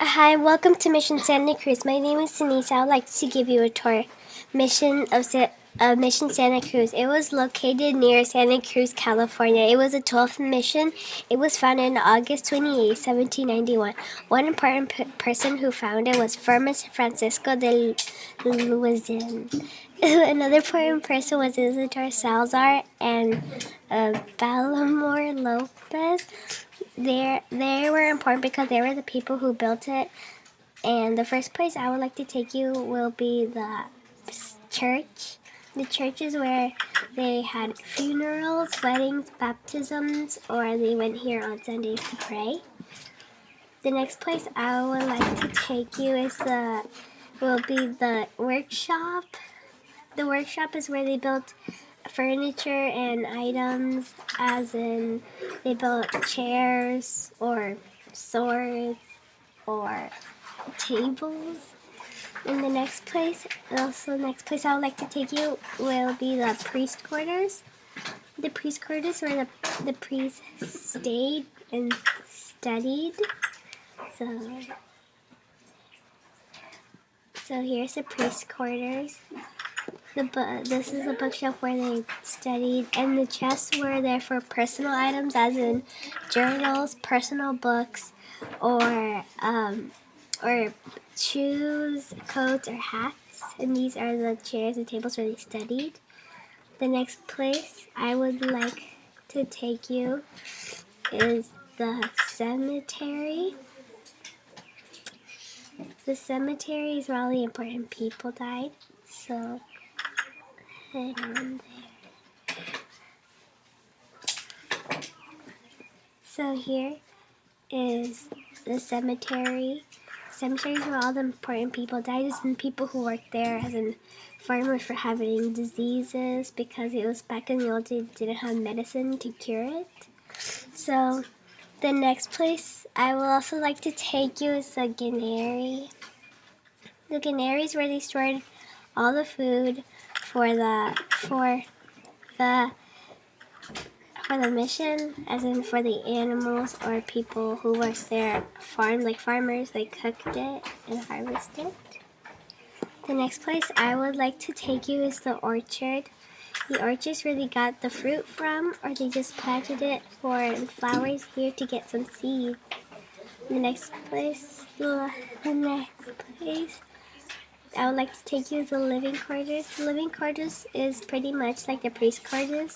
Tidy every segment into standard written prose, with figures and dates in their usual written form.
Hi, welcome to Mission Santa Cruz. My name is Denise. I would like to give you a tour. Mission Santa Cruz. It was located near Santa Cruz, California. It was the 12th mission. It was founded on August 28, 1791. One important person who founded was Francisco de Luisen. Another important person was Isidor Salazar and Balamor Lopez. They were important because they were the people who built it. And the first place I would like to take you will be the church. The church is where they had funerals, weddings, baptisms, or they went here on Sundays to pray. The next place I would like to take you will be the workshop. The workshop is where they built furniture and items, as in they built chairs or swords or tables. And the next place I would like to take you will be the priest quarters. The priest quarters where the priests stayed and studied. So here's the priest quarters. This is a bookshelf where they studied, and the chests were there for personal items, as in journals, personal books, or shoes, coats, or hats. And these are the chairs and tables where they studied. The next place I would like to take you is the cemetery. The cemetery is where all the important people died. So hang on there. So here is the cemetery. Cemeteries where all the important people died, as in people who worked there, as in farmers for having diseases, because it was back in the old days, they didn't have medicine to cure it. So the next place I will also like to take you is the Guarnere. The Guarnere is where they stored all the food for the mission, as in for the animals or people who worked there, like farmers, they cooked it and harvested it. The next place I would like to take you is the orchard. The orchard is where they got the fruit from, or they just planted it for flowers here to get some seed. The next place I would like to take you is the living quarters. The living quarters is pretty much like the priest quarters.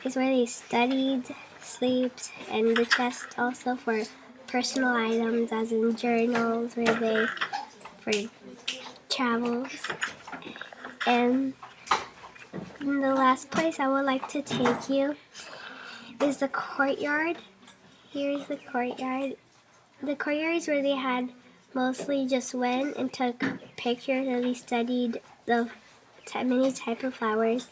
It's where they studied, slept, and the chest also for personal items, as in journals, for travels. And the last place I would like to take you is the courtyard. Here is the courtyard. The courtyard is where they had mostly just went and took pictures, and they studied the many type of flowers.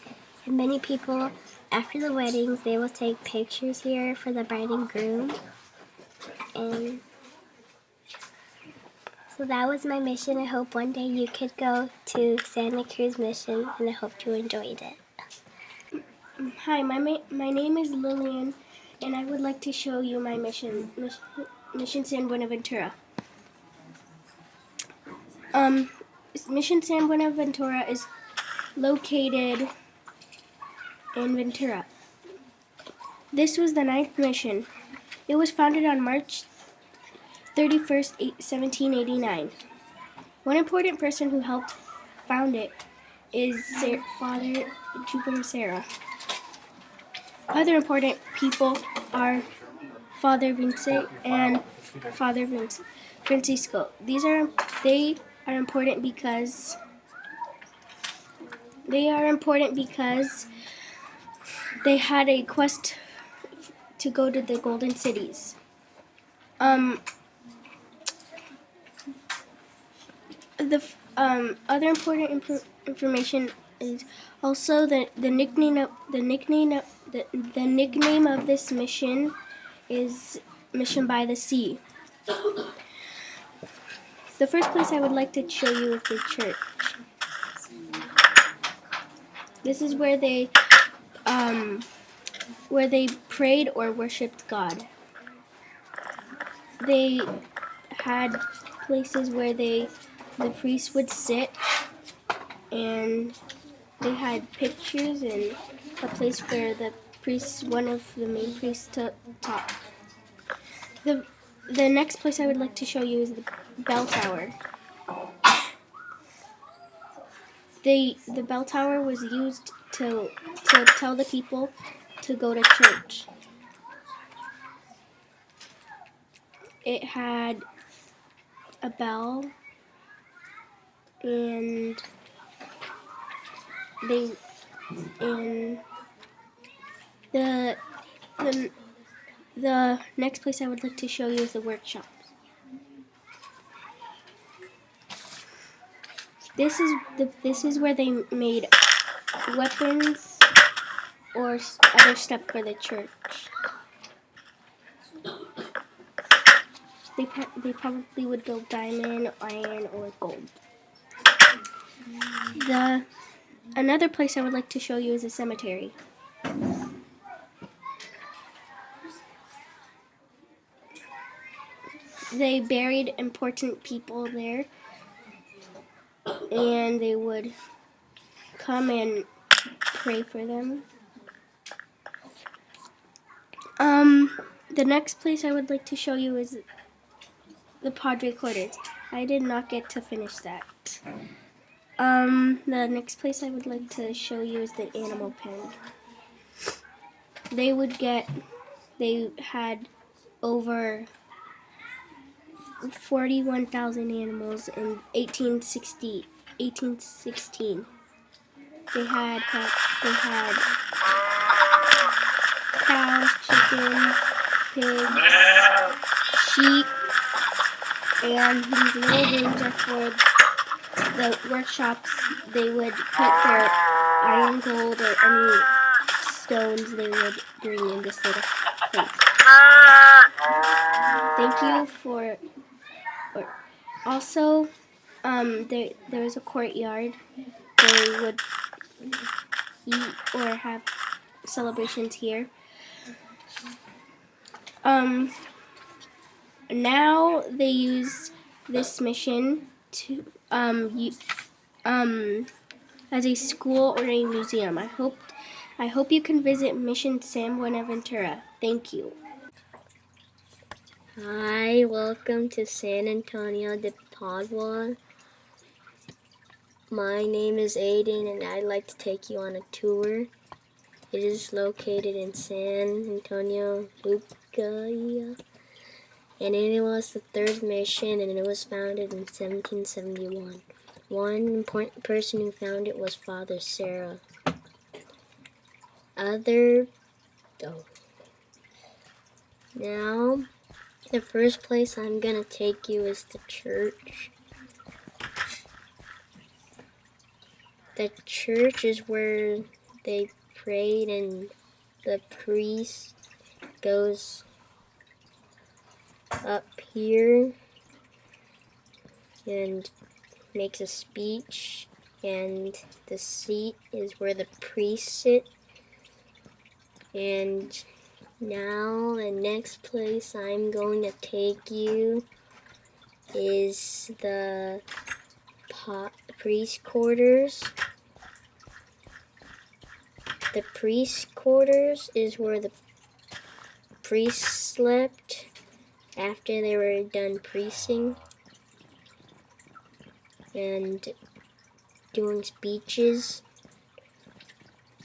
And many people, after the weddings, they will take pictures here for the bride and groom. And so that was my mission. I hope one day you could go to Santa Cruz Mission, and I hope you enjoyed it. Hi, my name is Lillian, and I would like to show you my mission San Buenaventura. Mission San Buenaventura is located in Ventura. This was the 9th mission. It was founded on March 31st, 1789. One important person who helped found it is Father Jupiter Serra. Other important people are Father Vincent and Father Francisco. They are important because they had a quest to go to the Golden Cities. The other important information is also the nickname of this mission is Mission by the Sea. The first place I would like to show you is the church. This is where they prayed or worshipped God. They had places where the priests would sit, and they had pictures and a place for the priests, one of the main priests, to talk. The next place I would like to show you is the bell tower. The bell tower was used to tell the people to go to church. It had a bell, and the next place I would like to show you is the workshops. This is where they made weapons or other stuff for the church. They probably would build diamond, iron, or gold. Another place I would like to show you is a cemetery. They buried important people there, and they would come and pray for them. The next place I would like to show you is the Padre quarters. I did not get to finish that. The next place I would like to show you is the animal pen. They had over 41,000 animals in 1816. They had cows, chickens, pigs, sheep, and these little rooms are for the workshops. They would put their iron, gold, or any stones they would bring in this little place. Thank you for. Also, there was a courtyard. They would eat or have celebrations here. Now they use this mission to as a school or a museum. I hope you can visit Mission San Buenaventura. Thank you. Hi, welcome to San Antonio de Padua. My name is Aiden and I'd like to take you on a tour. It is located in San Antonio, Uruguay, and it was the third mission, and it was founded in 1771. One important person who founded it was Father Sarah. Now, the first place I'm gonna take you is the church. The church is where they prayed, and the priest goes up here and makes a speech, and the seat is where the priests sit. And now the next place I'm going to take you is the priest quarters. The priest quarters is where the priests slept after they were done priesting and doing speeches.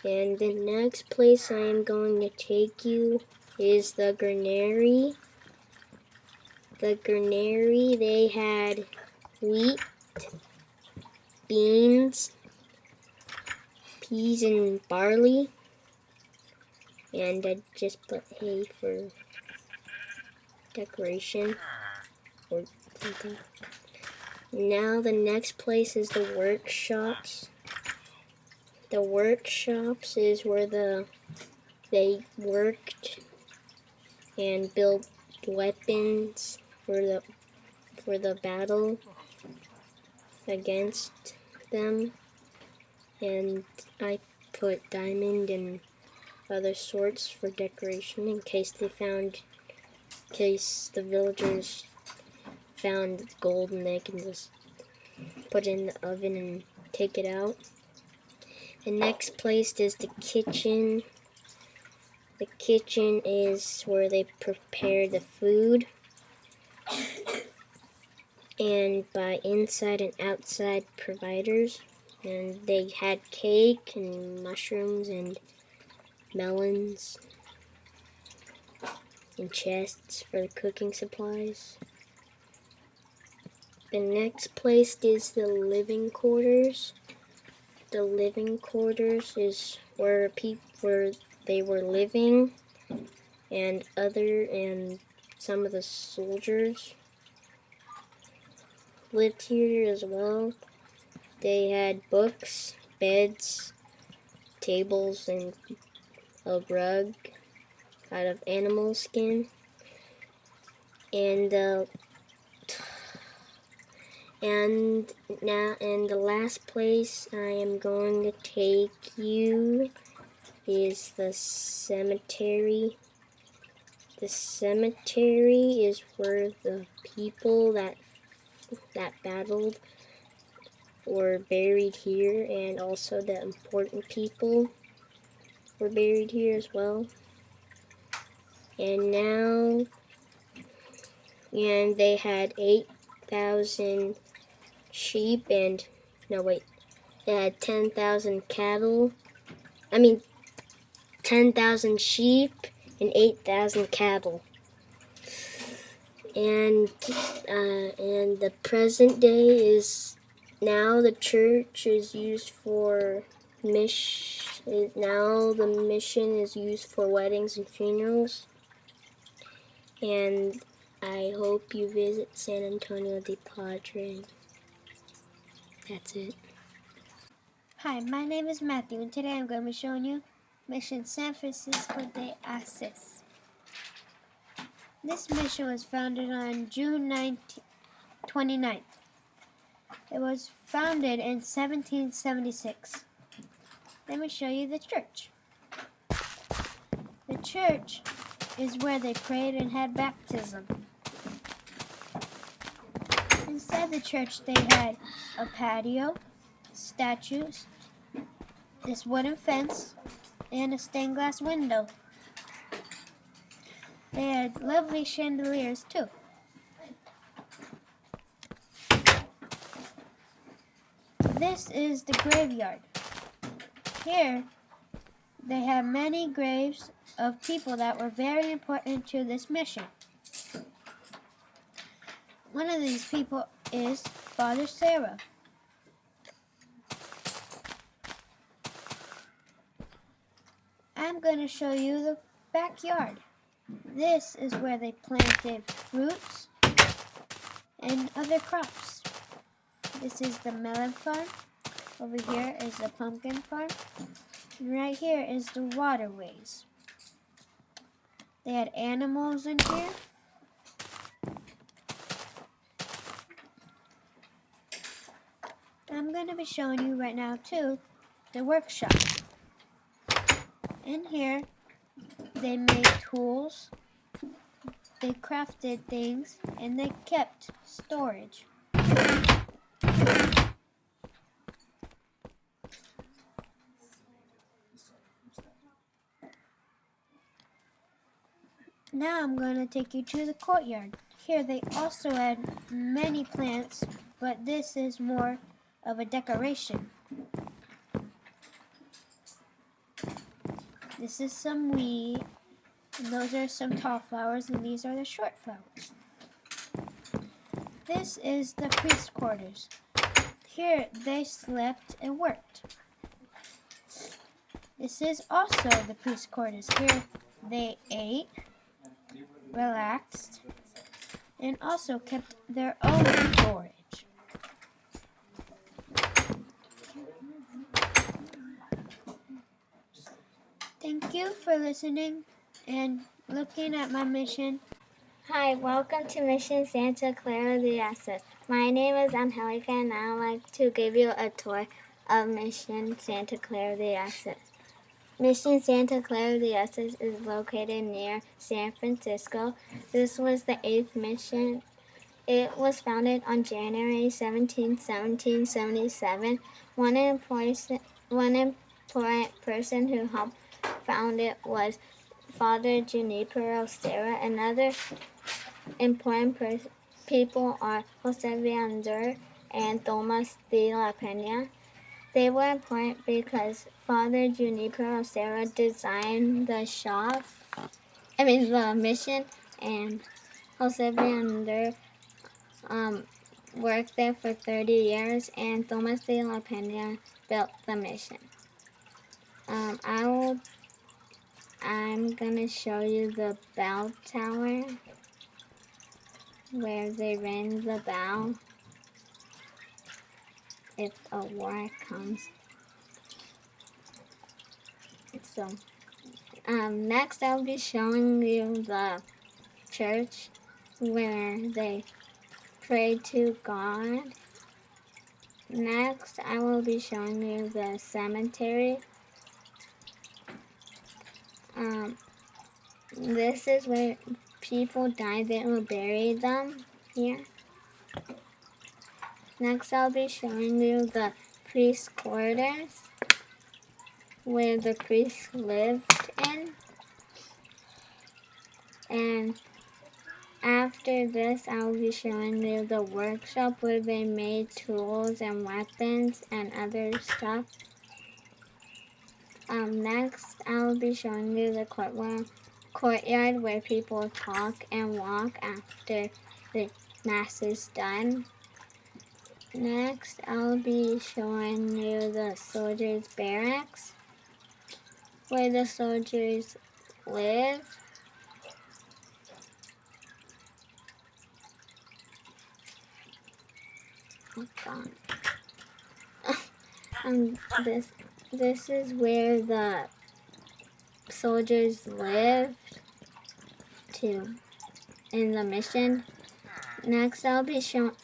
And the next place I am going to take you is the Guarnere. The Guarnere, they had wheat, beans, peas, and barley. And I just put hay for decoration or something. Now the next place is the workshops. The workshops is where they worked and built weapons for the battle against them. And I put diamond and other sorts for decoration in case the villagers found gold and they can just put it in the oven and take it out. The next place is the kitchen. The kitchen is where they prepare the food. And by inside and outside providers. And they had cake and mushrooms and melons and chests for the cooking supplies. The next place is the living quarters. The living quarters is where they were living, and some of the soldiers lived here as well. They had books, beds, tables, and a rug out of animal skin. And the last place I am going to take you is the cemetery. The cemetery is where the people that battled were buried here, and also the important people were buried here as well. And they had 8,000 sheep they had 10,000 cattle. 10,000 sheep and 8,000 cattle. And the present day is now the church is used for now the mission is used for weddings and funerals. And I hope you visit San Antonio de Padre. That's it. Hi, my name is Matthew, and today I'm going to be showing you Mission San Francisco de Asís. This mission was founded on June 29th. It was founded in 1776. Let me show you the church. The church is where they prayed and had baptism. Inside the church they had a patio, statues, this wooden fence, and a stained glass window. They had lovely chandeliers too. This is the graveyard. Here they have many graves of people that were very important to this mission. One of these people is Father Sarah. I'm going to show you the backyard. This is where they planted fruits and other crops. This is the melon farm. Over here is the pumpkin farm. And right here is the waterways. They had animals in here. I'm going to be showing you right now too the workshop. In here they made tools, they crafted things, and they kept storage. Now I'm going to take you to the courtyard. Here they also had many plants, but this is more of a decoration. This is some wheat, and those are some tall flowers, and these are the short flowers. This is the priest quarters. Here they slept and worked. This is also the priest quarters. Here they ate, relaxed, and also kept their own storage. Thank you for listening and looking at my mission. Hi, welcome to Mission Santa Clara de Asís. My name is Angelica and I would like to give you a tour of Mission Santa Clara de Asís. Mission Santa Clara de Asís is located near San Francisco. This was the 8th mission. It was founded on January 17, 1777. One important person who helped found it was Father Junipero Serra. Another important people are Jose Villander and Thomas de la Peña. They were important because Father Junipero Serra designed the mission, and Jose Villander worked there for 30 years, and Thomas de la Peña built the mission. I'm gonna show you the bell tower where they ring the bell if a war comes. So, next I'll be showing you the church where they pray to God. Next, I will be showing you the cemetery. This is where people died. They will bury them here. Next, I'll be showing you the priest's quarters where the priests lived in. And after this, I'll be showing you the workshop where they made tools and weapons and other stuff. Next, I'll be showing you the courtyard where people talk and walk after the mass is done. Next, I'll be showing you the soldiers' barracks where the soldiers live. Oh God. This is where the soldiers lived in the mission. Next, I'll be showing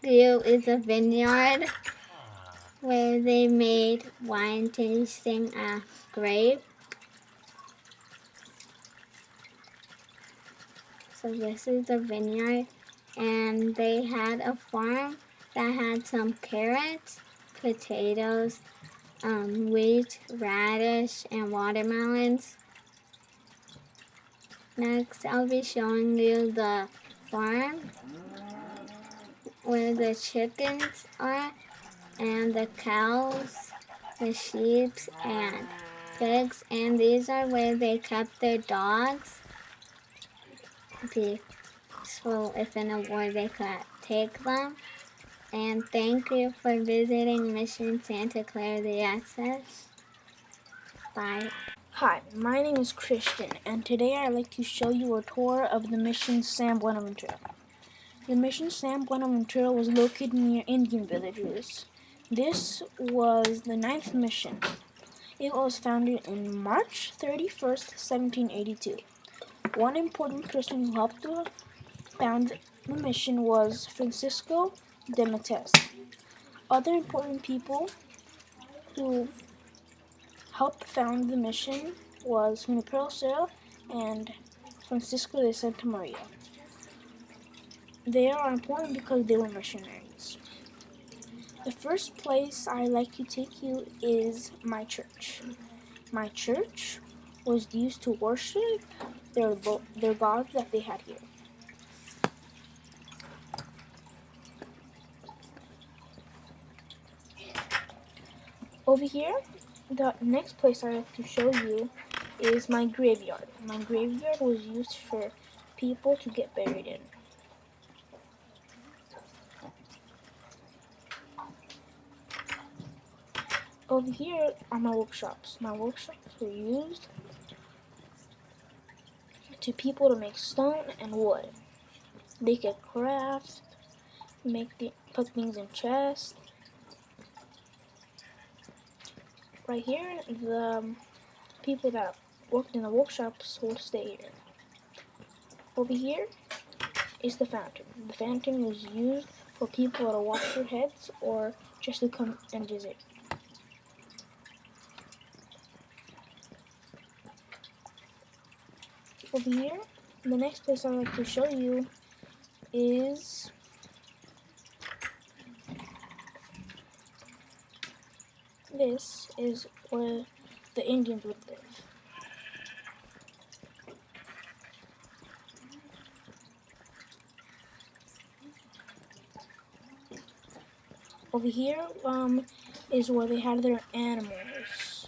you is a vineyard where they made wine tasting a grape. So this is the vineyard, and they had a farm that had some carrots, potatoes, wheat, radish, and watermelons. Next, I'll be showing you the farm where the chickens are, and the cows, the sheep, and pigs. And these are where they kept their dogs. So if in a war they could take them. And thank you for visiting Mission Santa Clara de Asas. Bye. Hi, my name is Christian, and today I'd like to show you a tour of the mission San Buenaventura. The mission San Buenaventura was located near Indian villages. This was the 9th mission. It was founded in March 31st, 1782. One important person who helped to found the mission was Francisco de Mates. Other important people who helped found the mission was Junipero Serra and Francisco de Santa Maria. They are important because they were missionaries. The first place I'd like to take you is my church. My church was used to worship their gods that they had here. Over here, the next place I'd like to show you is my graveyard. My graveyard was used for people to get buried in. Over here are my workshops. My workshops were used to people to make stone and wood. They could craft, put things in chests. Right here, the people that worked in the workshops would stay here. Over here is the fountain. The fountain was used for people to wash their heads or just to come and visit. Over here, the next place I'd like to show you is where the Indians would live. Over here is where they had their animals.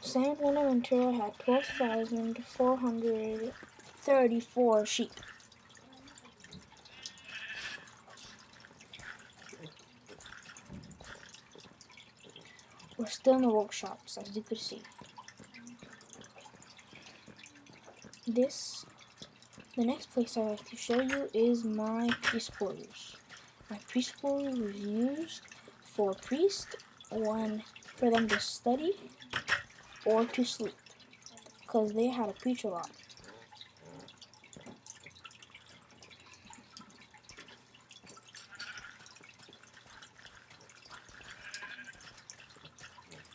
San Buenaventura had 12,434 sheep. We're still in the workshops, as you could see. The next place I'd like to show you is my priest quarters. My priest quarters was used for priests for them to study or to sleep, because they had to preach a lot.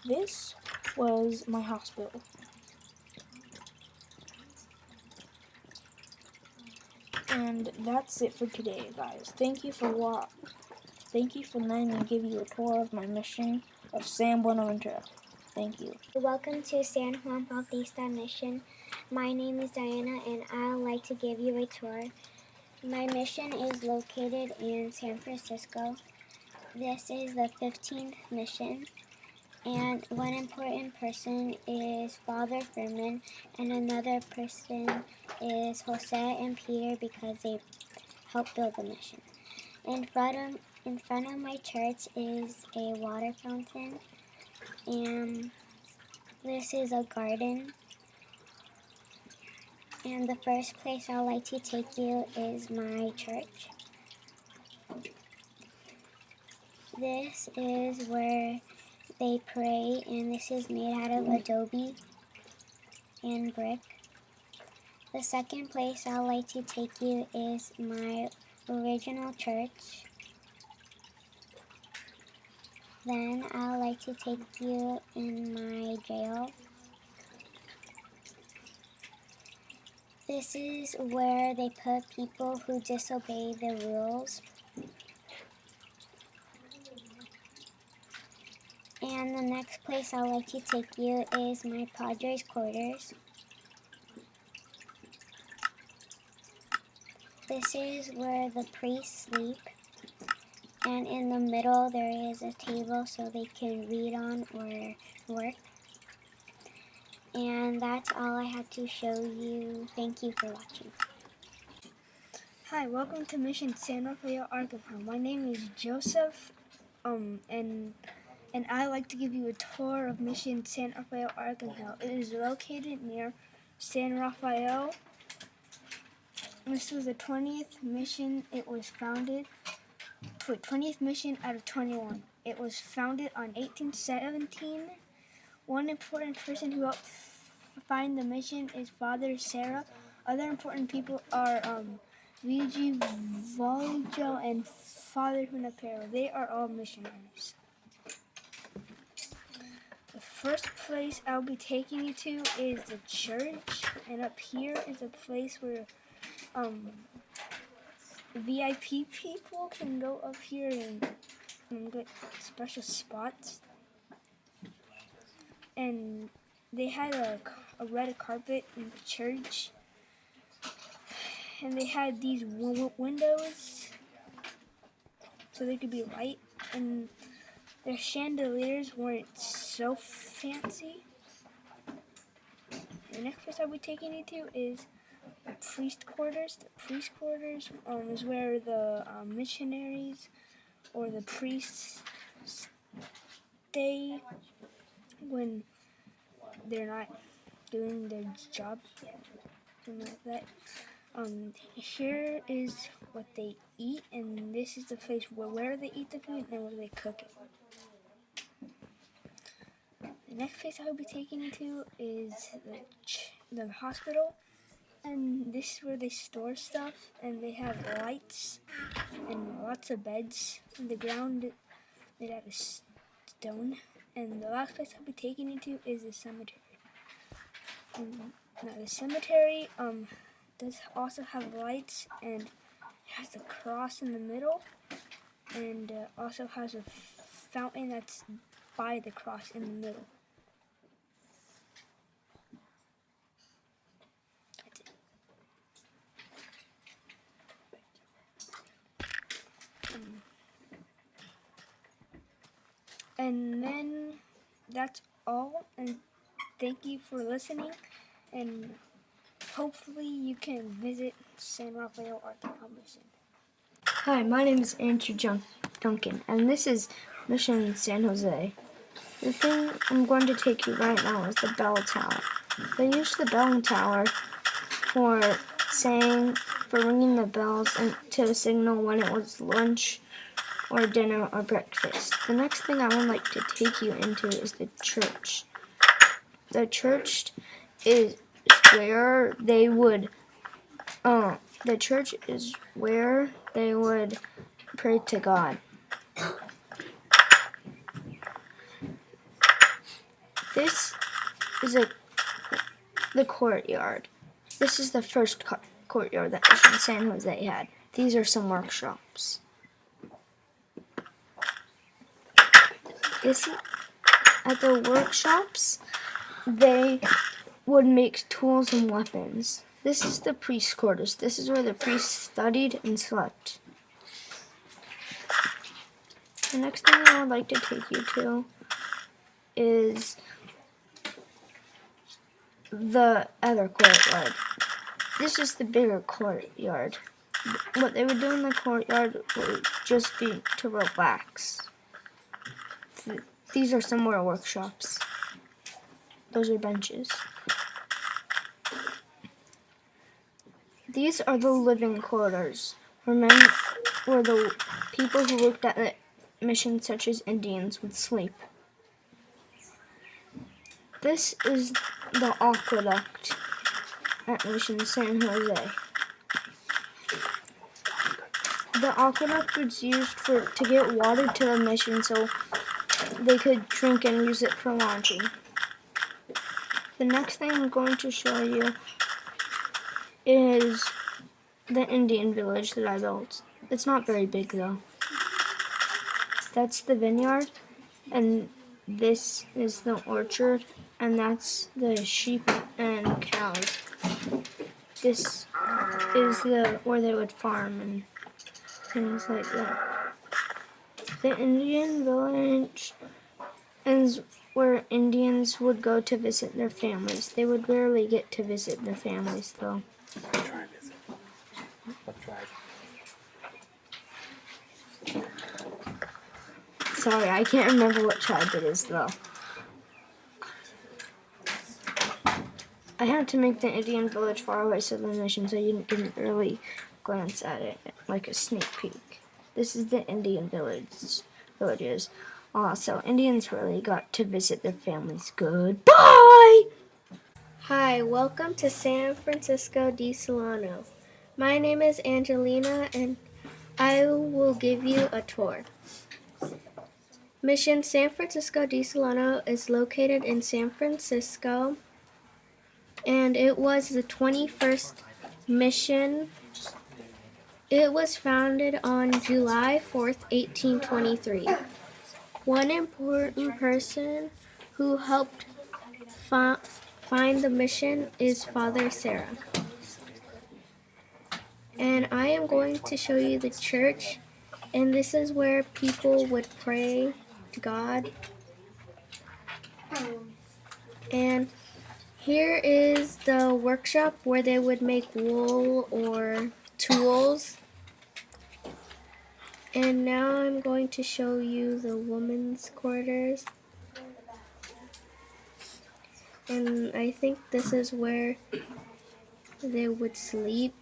This was my hospital. And that's it for today, guys. Thank you for letting me give you a tour of my mission of San Buenaventura. Thank you. Welcome to San Juan Bautista Mission. My name is Diana and I'd like to give you a tour. My mission is located in San Francisco. This is the 15th mission. And one important person is Father Furman, and another person is Jose and Peter because they helped build the mission. In front of my church is a water fountain, and this is a garden. And the first place I'd like to take you is my church. This is where they pray, and this is made out of adobe and brick. The second place I'd like to take you is my original church. Then I'd like to take you in my jail. This is where they put people who disobey the rules. And the next place I'd like to take you is my Padre's quarters. This is where the priests sleep. And in the middle there is a table so they can read on or work. And that's all I have to show you. Thank you for watching. Hi, welcome to Mission San Rafael, Arkansas. My name is Joseph, and I'd like to give you a tour of Mission San Rafael, Arkansas. It is located near San Rafael. This was the 20th mission. It was founded for 20th mission out of 21. It was founded on 1817. One important person who helped find the mission is Father Sarah. Other important people are Luigi Valijo and Father Junipero. They are all missionaries. The first place I'll be taking you to is the church, and up here is a place where VIP people can go up here and get special spots. And they had a red carpet in the church, and they had these windows so they could be light, and their chandeliers weren't so fancy. The next place I'll be taking you to is the priest quarters. The priest quarters is where the missionaries or the priests stay when they're not doing their job, something like that. Here is what they eat, and this is the place where they eat the food and where they cook it. The next place I'll be taking you to is the hospital, and this is where they store stuff, and they have lights and lots of beds. And the ground made out of stone. And the last place I'll be taking you to is the cemetery. And now the cemetery does also have lights, and it has a cross in the middle, and also has a fountain that's by the cross in the middle. That's it. And then that's all, and thank you for listening, and hopefully you can visit San Rafael Art Mission. Hi, my name is Andrew Duncan, and this is Mission San Jose. The thing I'm going to take you right now is the bell tower. They used the bell tower for ringing the bells and to signal when it was lunch or dinner or breakfast. The next thing I would like to take you into is the church. The church is where they would pray to God. This is the courtyard. This is the first courtyard that Mission San Jose had. These are some workshops. At the workshops, they would make tools and weapons. This is the priest's quarters. This is where the priests studied and slept. The next thing I would like to take you to is the other courtyard. This is the bigger courtyard. What they would do in the courtyard would just be to relax. These are some more workshops. Those are benches. These are the living quarters, where the people who worked at the mission, such as Indians, would sleep. This is the aqueduct at Mission San Jose. The aqueduct was used to get water to the mission so they could drink and use it for laundry. The next thing I'm going to show you is the Indian village that I built. It's not very big though. That's the vineyard, and this is the orchard, and that's the sheep and cows. This is where they would farm and things like that. The Indian village is where Indians would go to visit their families. They would rarely get to visit their families though. Sorry, I can't remember what tribe it is though. I had to make the Indian village far away from the mission so you didn't really glance at it like a sneak peek. This is the Indian villages. So Indians really got to visit their families. Goodbye! Hi, welcome to San Francisco de Solano. My name is Angelina, and I will give you a tour. Mission San Francisco de Solano is located in San Francisco, and it was the 21st mission. It was founded on July 4th, 1823. One important person who helped find the mission is Father Sarah. And I am going to show you the church, and this is where people would pray to God. And here is the workshop where they would make wool or tools. And now I'm going to show you the women's quarters. And I think this is where they would sleep.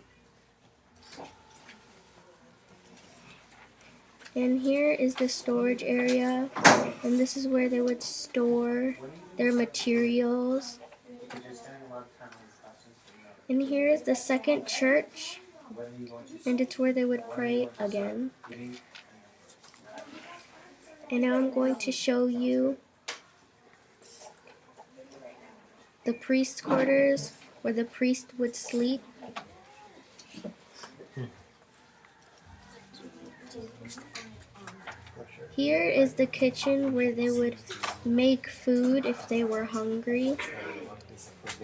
And here is the storage area, and this is where they would store their materials. And here is the second church, and it's where they would pray again. And now I'm going to show you the priest's quarters, where the priest would sleep. here is the kitchen where they would make food if they were hungry.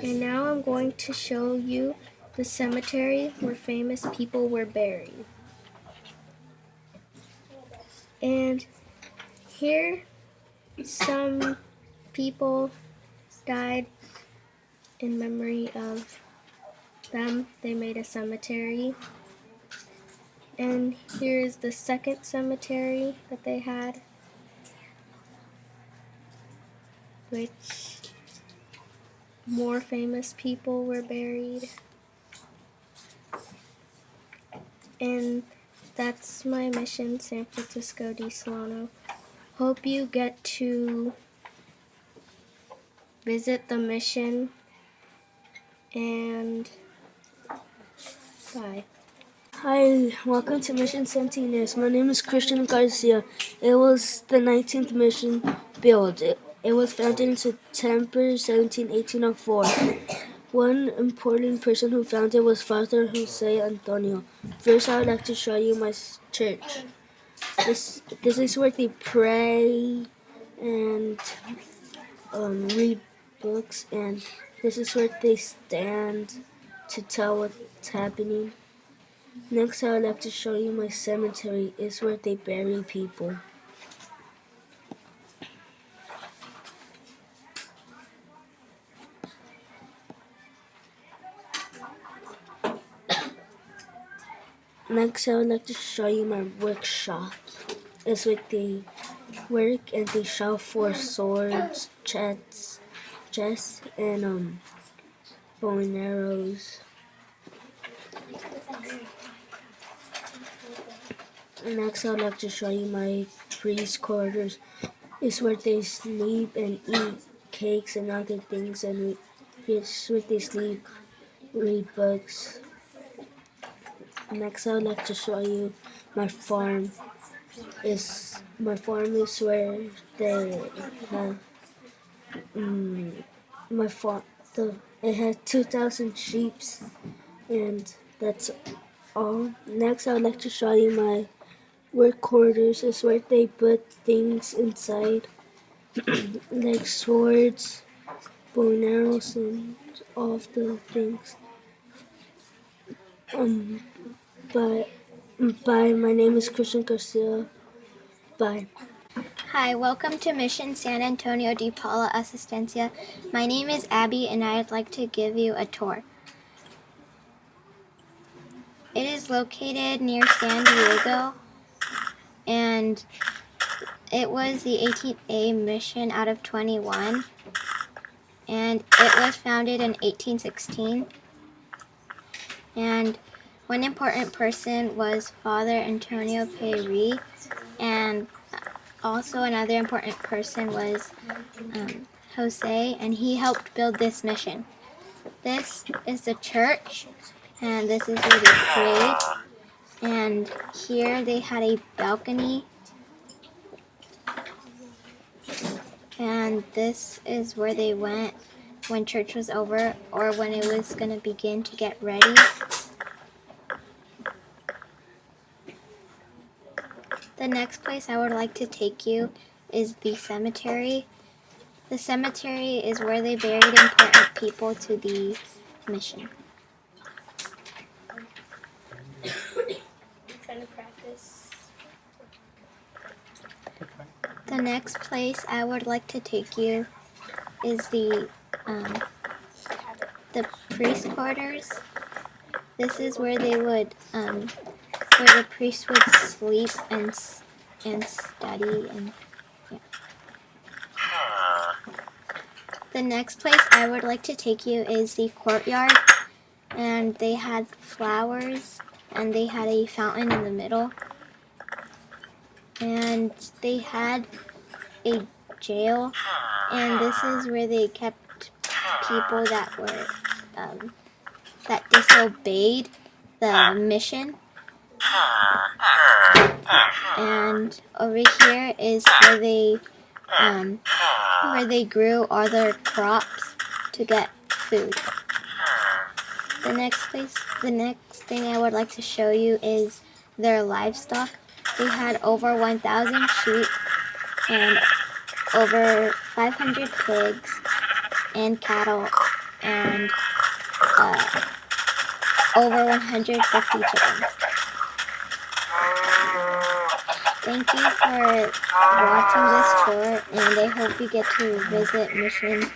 And now I'm going to show you the cemetery where famous people were buried. And here some people died in memory of them. They made a cemetery. And here's the second cemetery that they had, which more famous people were buried. And that's my mission, San Francisco de Solano. Hope you get to visit the mission, and bye. Hi, welcome to Mission Centenarians. My name is Christian Garcia. It was the 19th mission built. It was founded in September 17, 1804. One important person who founded it was Father Jose Antonio. First, I would like to show you my church. This is where they pray and read books, and this is where they stand to tell what's happening. Next, I would like to show you my cemetery. It's where they bury people. Next, I would like to show you my workshop. It's where they work and they shop for swords, chests, and bow and arrows. Next, I would like to show you my priest quarters. It's where they sleep and eat cakes and other things, and it's where they sleep, read books. Next, I would like to show you my farm. My farm is where they have my farm. It has 2,000 sheep, and that's all. Next, I would like to show you my work quarters. Is where they put things inside, like swords, bow and arrows, and all of the things. Bye. My name is Christian Garcia. Bye. Hi, welcome to Mission San Antonio de Paula Asistencia. My name is Abby, and I'd like to give you a tour. It is located near San Diego, and it was the 18A mission out of 21, and it was founded in 1816. And one important person was Father Antonio Peri, and also another important person was Jose, and he helped build this mission. This is the church, and this is where they prayed. And here they had a balcony. And this is where they went when church was over, or when it was going to begin to get ready. The next place I would like to take you is the cemetery. The cemetery is where they buried important people to the mission. The next place I would like to take you is the priest quarters. This is where they would where the priest would sleep and study, and yeah. The next place I would like to take you is the courtyard, and they had flowers, and they had a fountain in the middle, and they had a jail, and this is where they kept people that were that disobeyed the mission. And over here is where they grew all their crops to get food. The next thing I would like to show you is their livestock. They had over 1,000 sheep and over 500 pigs and cattle and over 150 chickens. Thank you for watching this tour, and I hope you get to visit Mission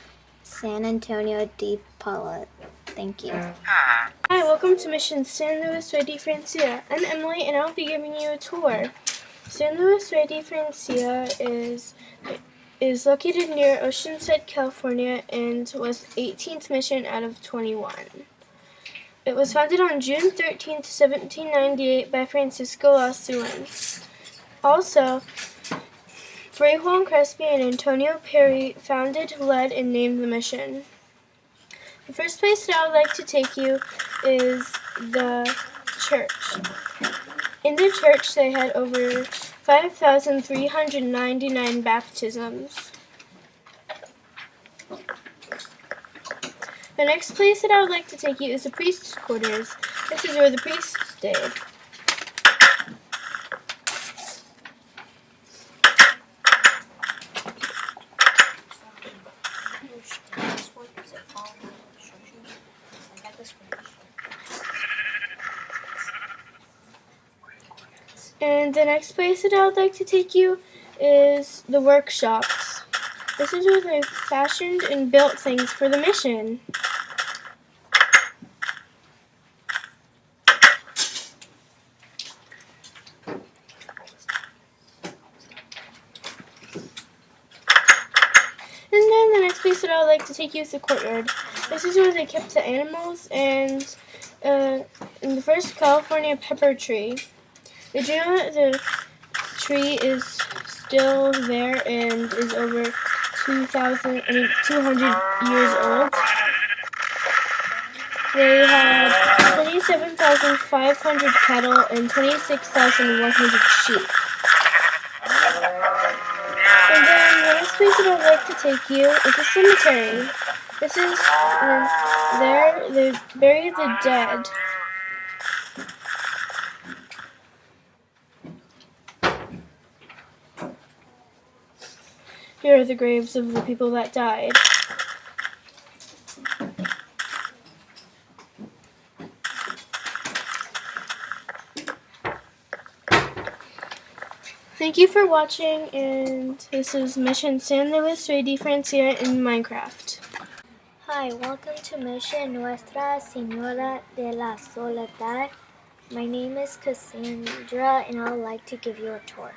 San Antonio de Paula. Thank you. Hi, welcome to Mission San Luis de Diferencia. I'm Emily, and I'll be giving you a tour. San Luis de Diferencia is located near Oceanside, California, and was 18th mission out of 21. It was founded on June 13th, 1798 by Francisco Lasuen. Also, Fray Juan Crespi and Antonio Perry founded, led, and named the mission. The first place that I would like to take you is the church. In the church, they had over 5,399 baptisms. The next place that I would like to take you is the priest's quarters. This is where the priests stayed. And the next place that I would like to take you is the workshops. This is where they fashioned and built things for the mission. And then the next place that I would like to take you is the courtyard. This is where they kept the animals and in the first California pepper tree. Did you know that the tree is still there and is over 200 years old? They had 27,500 cattle and 26,100 sheep. And then the next place that I would like to take you is the cemetery. This is there they bury the dead. Here are the graves of the people that died. Thank you for watching, and this is Mission San Luis de Diferencia in Minecraft. Hi, welcome to Mission Nuestra Señora de la Soledad. My name is Cassandra, and I would like to give you a tour.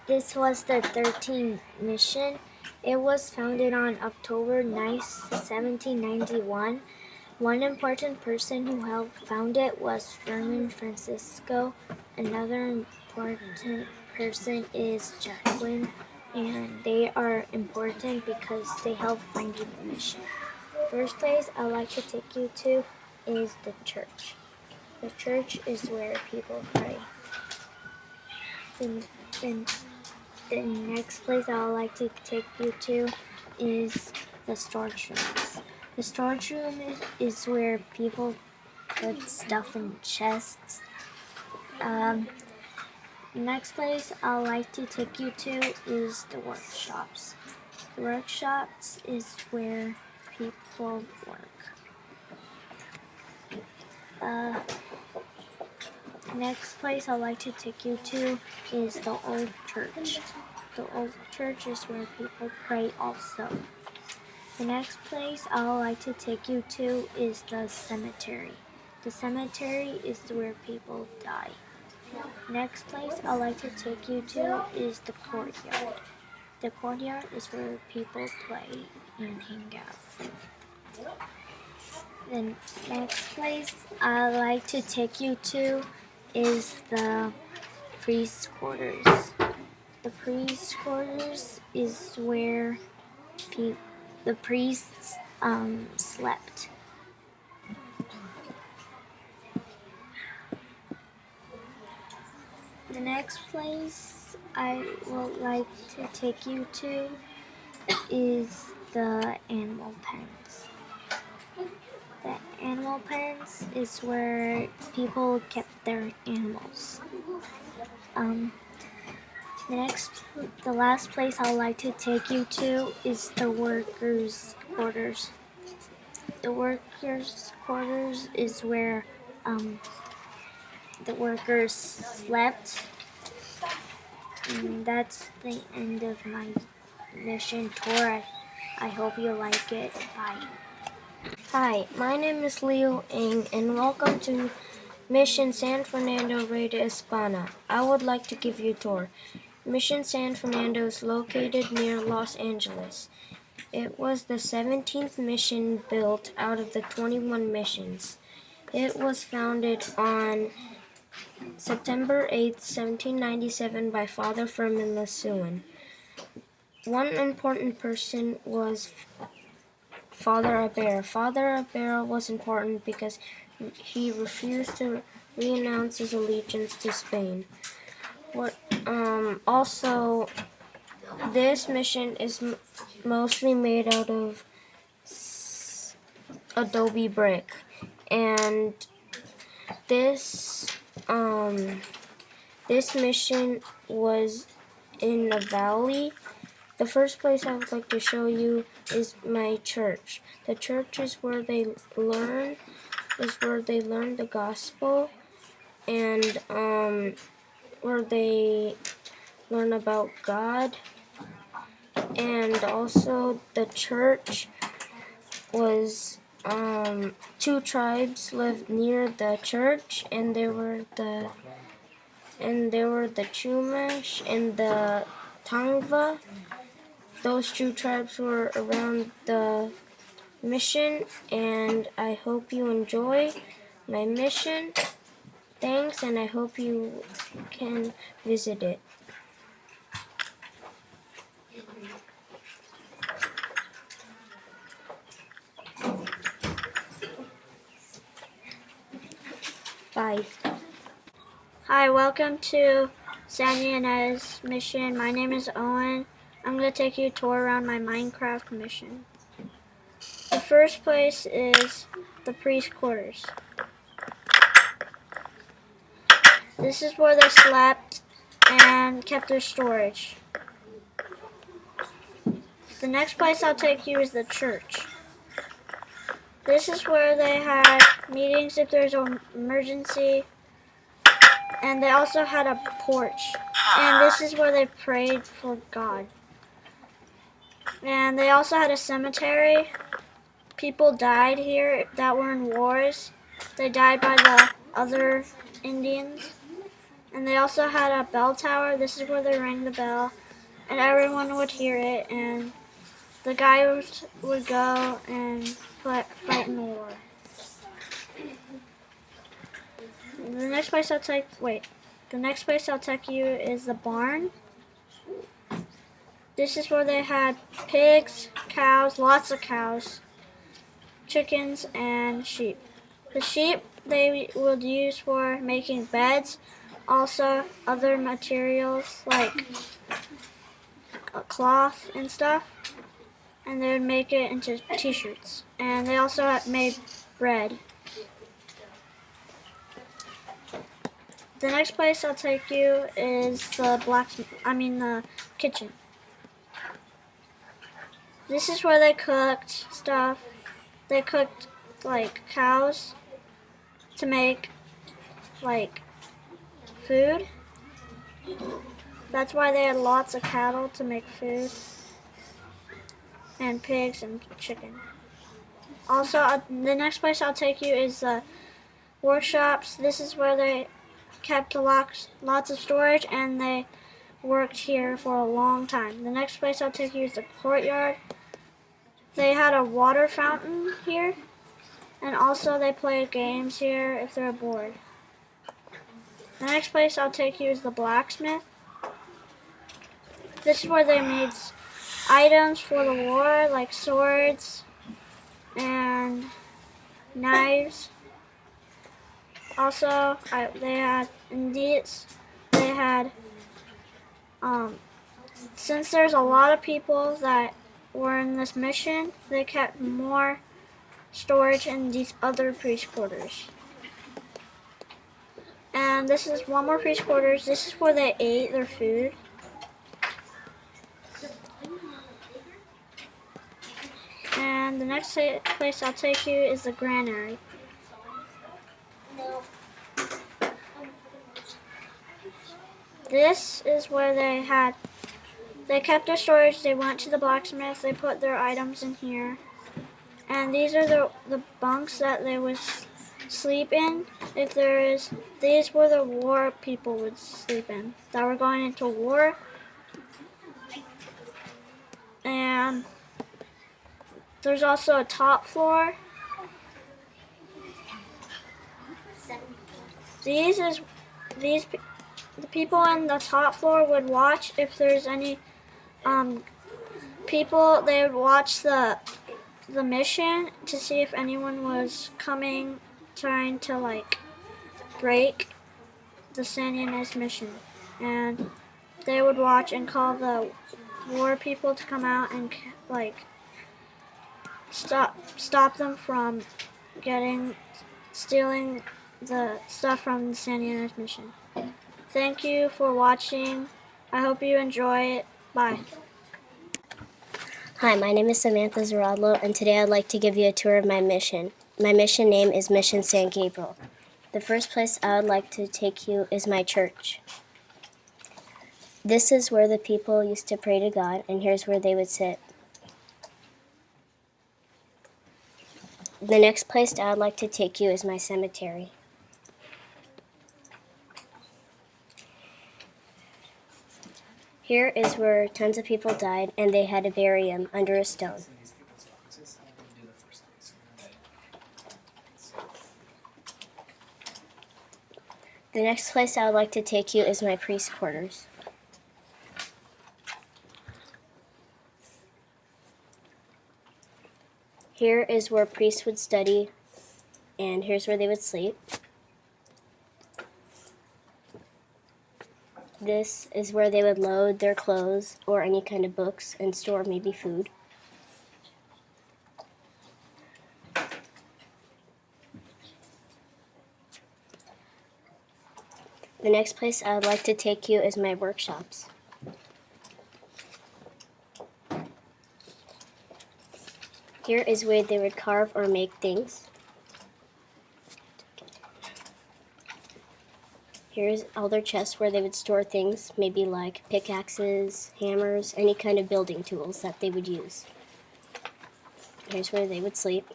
This was the 13th mission. It was founded on October 9th, 1791. One important person who helped found it was Furman Francisco. Another important person is Jacqueline, and they are important because they help find you the mission. First place I'd like to take you to is the church. The church is where people pray. Then the next place I would like to take you to is the storage rooms. The storage room is where people put stuff in chests. Next place I would like to take you to is the workshops. The workshops is where people work. Next place I'd like to take you to is the old church. The old church is where people pray also. The next place I would like to take you to is the cemetery. The cemetery is where people die. Next place I'd like to take you to is the courtyard. The courtyard is where people play and hang out. The next place I'd like to take you to is the priest's quarters. The priest's quarters is where the priests slept. The next place I would like to take you to is the animal pens. The animal pens is where people kept their animals. The last place I'd like to take you to is the workers' quarters. The workers' quarters is where the workers slept. And that's the end of my mission tour. I hope you like it. Bye. Hi, my name is Leo Ng, and welcome to Mission San Fernando Rey de España. I would like to give you a tour. Mission San Fernando is located near Los Angeles. It was the 17th mission built out of the 21 missions. It was founded on September 8, 1797 by Father Fermin Lasuen. One important person was Father Abera. Father Abera was important because he refused to renounce his allegiance to Spain. Also, this mission is mostly made out of adobe brick, and this mission was in a valley. The first place I would like to show you is my church. The church is where they learn the gospel, and where they learn about God. And also the church was two tribes lived near the church, and there were the Chumash and the Tangva. Those two tribes were around the mission, and I hope you enjoy my mission. Thanks, and I hope you can visit it. Bye. Hi, welcome to San Ynez mission. My name is Owen. I'm going to take you a tour around my Minecraft mission. The first place is the priest quarters. This is where they slept and kept their storage. The next place I'll take you is the church. This is where they had meetings if there's an emergency. And they also had a porch. And this is where they prayed for God. And they also had a cemetery. People died here that were in wars. They died by the other Indians. And they also had a bell tower. This is where they rang the bell. And everyone would hear it. And the guy would go and fight in the war. The next place I'll take you is the barn. This is where they had pigs, cows, lots of cows, chickens, and sheep. The sheep they would use for making beds, also other materials like cloth and stuff, and they would make it into t-shirts. And they also made bread. The next place I'll take you is the kitchen. This is where they cooked stuff. They cooked like cows to make like food. That's why they had lots of cattle to make food, and pigs and chicken. Also, the next place I'll take you is the workshops. This is where they kept lots of storage, and they worked here for a long time. The next place I'll take you is the courtyard. They had a water fountain here, and also they played games here if they're bored. The next place I'll take you is the blacksmith. This is where they made items for the war, like swords and knives. Also, they had since there's a lot of people that were in this mission, they kept more storage in these other priest quarters. And this is one more priest quarters. This is where they ate their food. And the next place I'll take you is the Guarnere. This is where they kept their storage. They went to the blacksmith. They put their items in here. And these are the bunks that they would sleep in. These were the war people would sleep in that were going into war. And there's also a top floor. The people on the top floor would watch if there's any people. They would watch the mission to see if anyone was coming, trying to like break the San Ynez mission, and they would watch and call the war people to come out and like stop them from stealing the stuff from the San Ynez mission. Thank you for watching. I hope you enjoy it. Bye. Hi, my name is Samantha Zaradlo, and today I'd like to give you a tour of my mission. My mission name is Mission San Gabriel. The first place I would like to take you is my church. This is where the people used to pray to God, and here's where they would sit. The next place I would like to take you is my cemetery. Here is where tons of people died, and they had to bury them under a stone. The next place I would like to take you is my priest quarters. Here is where priests would study, and here's where they would sleep. This is where they would load their clothes or any kind of books and store maybe food. The next place I would like to take you is my workshops. Here is where they would carve or make things. Here's all their chests where they would store things, maybe like pickaxes, hammers, any kind of building tools that they would use. Here's where they would sleep.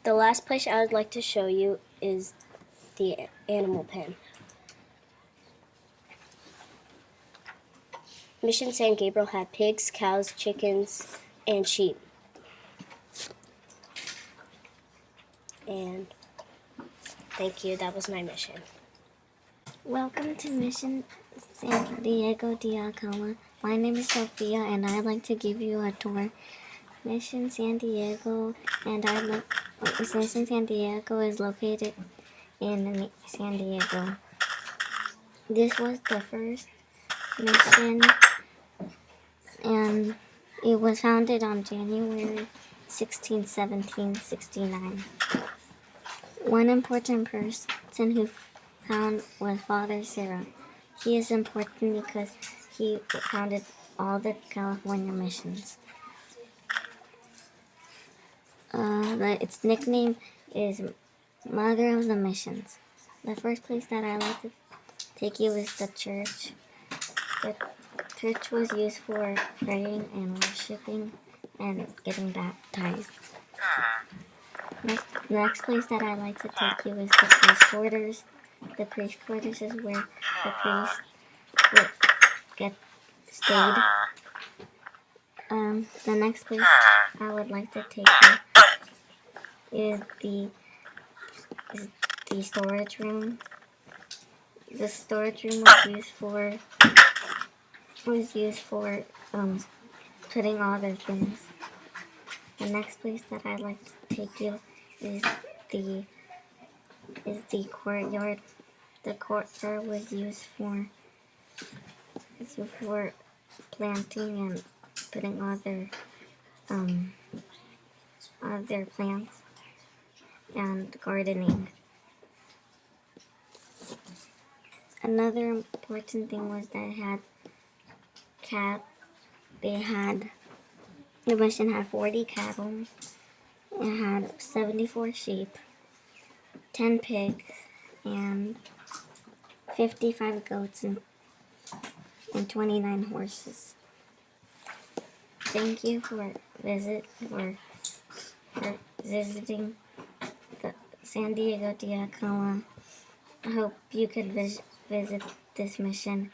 The last place I would like to show you is the animal pen. Mission San Gabriel had pigs, cows, chickens, and sheep. And thank you, that was my mission. Welcome to Mission San Diego de Alcala. My name is Sophia, and I'd like to give you a tour. Mission San Diego is located in San Diego. This was the first mission, and it was founded on January 16, 1769. One important person who found was Father Sarah. He is important because he founded all the California missions. Its nickname is Mother of the Missions. The first place that I like to take you is the church. The church was used for praying and worshiping and getting baptized. The next place that I like to take you is the priest quarters. The priest quarters is where the priest would get stayed. The next place I would like to take you is the storage room. The storage room was used for putting all their things. The next place that I'd like to take you is the courtyard. The courtyard was used for planting and putting all their plants and gardening. Another important thing was that it had the mission had 40 cattle. It had 74 sheep, 10 pigs, and 55 goats and 29 horses. Thank you for visiting the San Diego de Agua. I hope you could visit this mission